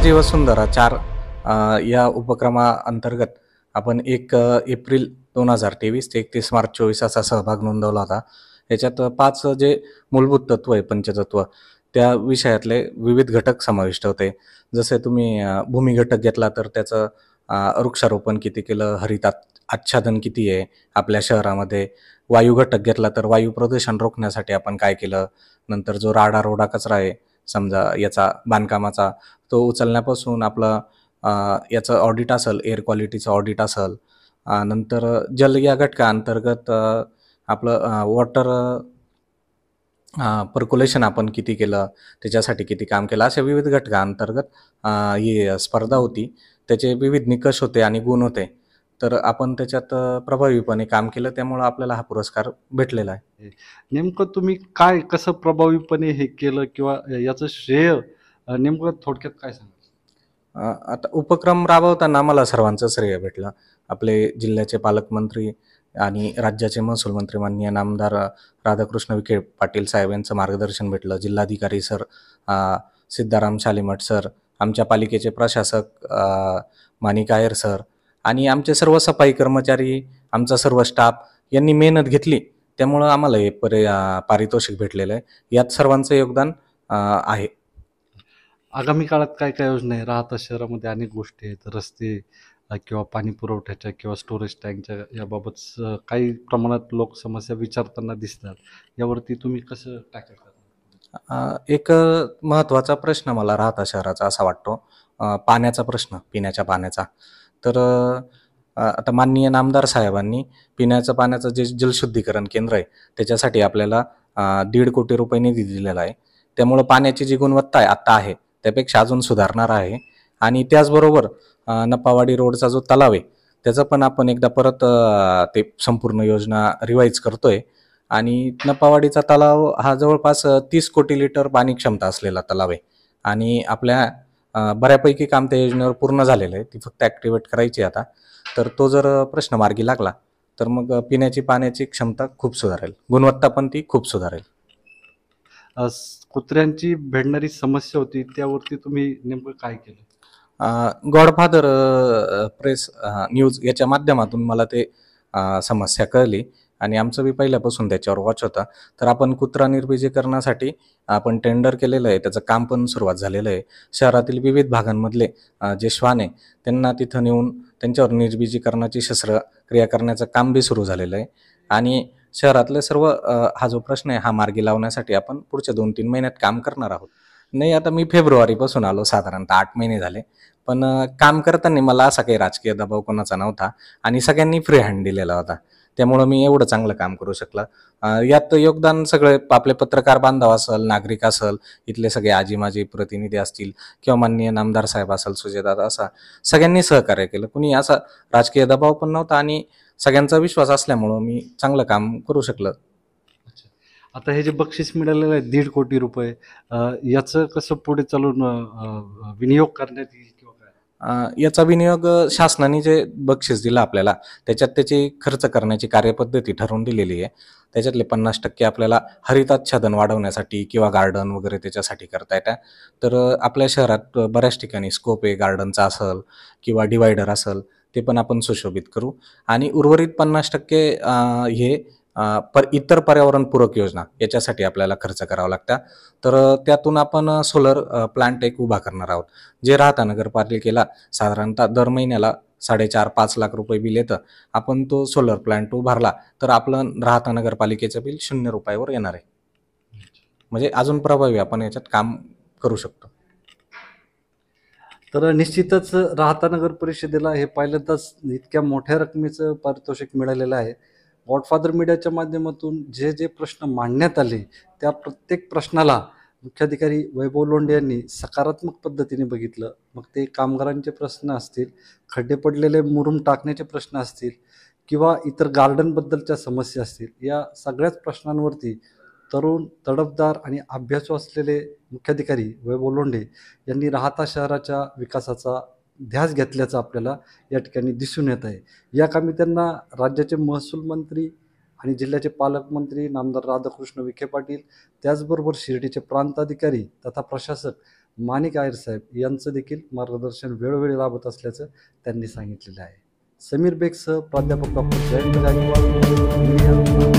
माझी वसुंधरा 4 या उपक्रमाअंतर्गत आपण 1 एप्रिल 2023 ते 31 मार्च 24 असा सहभाग नोंदवला होता. याच्यात 5 जे मूलभूत तत्व आहे, पंचतत्व, त्या विषयातले विविध घटक समाविष्ट होते. जसे तुम्ही भूमी घटक घेतला तर त्याचं वृक्षारोपण किती केलं, हरित आच्छादन किती आहे आपल्या शहरामध्ये. वायू घटक घेतला तर वायू प्रदूषण रोखण्यासाठी आपण काय केलं. नंतर जो राडारोडा कचरा आहे समजा याचा बांधकामाचा, तो उचलण्यापासून आपलं याचं ऑडिट असेल, एअर क्वालिटीचं ऑडिट असेल. नंतर जल या घटकाअंतर्गत आपलं वॉटर पर्क्युलेशन आपण किती केलं, त्याच्यासाठी किती काम केलं, अशा विविध घटकांतर्गत ही स्पर्धा होती. त्याचे विविध निकष होते आणि गुण होते. तर आपण त्याच्यात प्रभावीपणे काम केलं, त्यामुळं आपल्याला हा पुरस्कार भेटलेला आहे. नेमकं तुम्ही काय कसं प्रभावीपणे हे केलं किंवा याचं श्रेय नेमकं थोडक्यात काय सांगा? आता उपक्रम राबवताना आम्हाला सर्वांचं श्रेय भेटलं. आपले जिल्ह्याचे पालकमंत्री आणि राज्याचे महसूल मंत्री माननीय नामदार राधाकृष्ण विखे पाटील साहेब यांचं मार्गदर्शन भेटलं. जिल्हाधिकारी सर सिद्धाराम शालिमठ सर, आमच्या पालिकेचे प्रशासक माणिक आयर सर आणि आमचे सर्व सफाई कर्मचारी, आमचा सर्व स्टाफ यांनी मेहनत घेतली. त्यामुळं आम्हाला हे पारितोषिक भेटलेलं आहे. यात सर्वांचं योगदान आहे. आगामी काळात काय काय योजना आहे? राहता शहरामध्ये अनेक गोष्टी आहेत, रस्ते किंवा पाणी पुरवठ्याच्या किंवा स्टोरेज टँकच्या याबाबत काही प्रमाणात लोक समस्या विचारताना दिसतात. यावरती तुम्ही कसं टॅकल करता? एक महत्त्वाचा प्रश्न मला राहता शहराचा असा वाटतो, पाण्याचा प्रश्न, पिण्याच्या पाण्याचा. तर आता माननीय नामदार साहेबांनी पिण्याचं पाण्याचं जे जलशुद्धीकरण केंद्र आहे त्याच्यासाठी आपल्याला 1.5 कोटी रुपये निधी दिलेला आहे. त्यामुळं पाण्याची जी गुणवत्ता आहे आत्ता आहे त्यापेक्षा अजून सुधारणार आहे. आणि त्याचबरोबर नपावाडी रोडचा जो तलाव आहे त्याचं पण आपण एकदा परत ते संपूर्ण योजना रिवाईज करतोय. आणि नपावाडीचा तलाव हा जवळपास 30 कोटी लिटर पाणी क्षमता असलेला तलाव आहे. आणि आपल्या बऱ्यापैकी काम त्या योजनेवर पूर्ण झालेलं आहे. ती फक्त ॲक्टिवेट करायची आता. तर तो जर प्रश्न मार्गी लागला तर मग पिण्याची पाण्याची क्षमता खूप सुधारेल, गुणवत्ता पण ती खूप सुधारेल. कुत्र्यांची भेडणारी समस्या होती, त्यावरती तुम्ही नेमकं काय केलं? गॉडफादर प्रेस न्यूज याच्या माध्यमातून मला ते समस्या कळली आणि आमचं बी पहिल्यापासून त्याच्यावर वॉच होता. तर आपण कुत्रा निर्बीजीकरणासाठी आपण टेंडर केलेलं आहे, त्याचं काम पण सुरुवात झालेलं आहे. शहरातील विविध भागांमधले जे श्वान आहे त्यांना तिथं नेऊन त्यांच्यावर निर्बीजीकरणाची शस्त्रक्रिया करण्याचं काम बी सुरू झालेलं आहे. आणि शहरातले सर्व हा जो प्रश्न आहे हा मार्गी लावण्यासाठी आपण पुढच्या 2-3 महिन्यात काम करणार आहोत. नाही, आता मी फेब्रुवारीपासून आलो, साधारणतः 8 महिने झाले. पण काम करताना मला असा काही राजकीय दबाव कोणाचा नव्हता आणि सगळ्यांनी फ्री हँड दिलेला होता. त्यामुळं मी एवढं चांगलं काम करू शकला. यात योगदान सगळे आपले पत्रकार बांधव असेल, नागरिक असेल, इथले सगळे आजी माजी प्रतिनिधी असतील किंवा माननीय नामदार साहेब असेल, सुजयदादा, असा सगळ्यांनी सहकार्य केलं. कुणी असा राजकीय दबाव पण नव्हता आणि सगळ्यांचा विश्वास असल्यामुळं मी चांगलं काम करू शकलं. आता हे जे बक्षीस मिळालेलं आहे 1.5 कोटी रुपये, याचं कसं पुढे चालून विनियोग करण्यात येईल किंवा काय? याचा विनियोग शासनाने जे बक्षीस दिलं आपल्याला त्याच्यात त्याची खर्च करण्याची कार्यपद्धती ठरवून दिलेली आहे. त्याच्यातले 50% आपल्याला हरिताच्छादन वाढवण्यासाठी किंवा गार्डन वगैरे त्याच्यासाठी करता येतं. तर आपल्या शहरात बऱ्याच ठिकाणी स्कोप आहे, गार्डनचा असेल किंवा डिवायडर असेल, ते पण आपण सुशोभित करू. आणि उर्वरित 50% हे इतर पर्यावरणपूरक योजना याच्यासाठी आपल्याला खर्च करावा लागतं. तर त्यातून आपण सोलर प्लांट एक उभा करणार आहोत, जे राहता नगरपालिकेला साधारणतः दर महिन्याला 4.5-5 लाख रुपये बिल येतं. आपण तो सोलर प्लांट उभारला तर आपलं राहता नगरपालिकेचं बिल 0 रुपयावर येणार आहे. म्हणजे अजून प्रभावी आपण याच्यात काम करू शकतो. तर निश्चितच राहता नगर परिषदेला हे पहिल्यांदाच इतक्या मोठ्या रकमेचं पारितोषिक मिळालेलं आहे. गॉडफादर मीडियाच्या माध्यमातून जे जे प्रश्न मांडण्यात आले त्या प्रत्येक प्रश्नाला मुख्याधिकारी वैभव लोंढे यांनी सकारात्मक पद्धतीने बघितलं. मग ते कामगारांचे प्रश्न असतील, खड्डे पडलेले मुरुम टाकण्याचे प्रश्न असतील किंवा इतर गार्डनबद्दलच्या समस्या असतील, या सगळ्याच प्रश्नांवरती तरुण, तडफदार आणि अभ्यासू असलेले मुख्याधिकारी वैभव लोंढे यांनी राहता शहराच्या विकासाचा ध्यास घेतल्याचं आपल्याला या ठिकाणी दिसून येत आहे. या कामी त्यांना राज्याचे महसूल मंत्री आणि जिल्ह्याचे पालकमंत्री नामदार राधाकृष्ण विखे पाटील, त्याचबरोबर शिर्डीचे प्रांताधिकारी तथा प्रशासक माणिक आयर साहेब यांचं देखील मार्गदर्शन वेळोवेळी लाभत असल्याचं त्यांनी सांगितलेलं आहे. समीर बेगसह प्राध्यापक डॉक्टर जयंत गायकवाड, मीडिया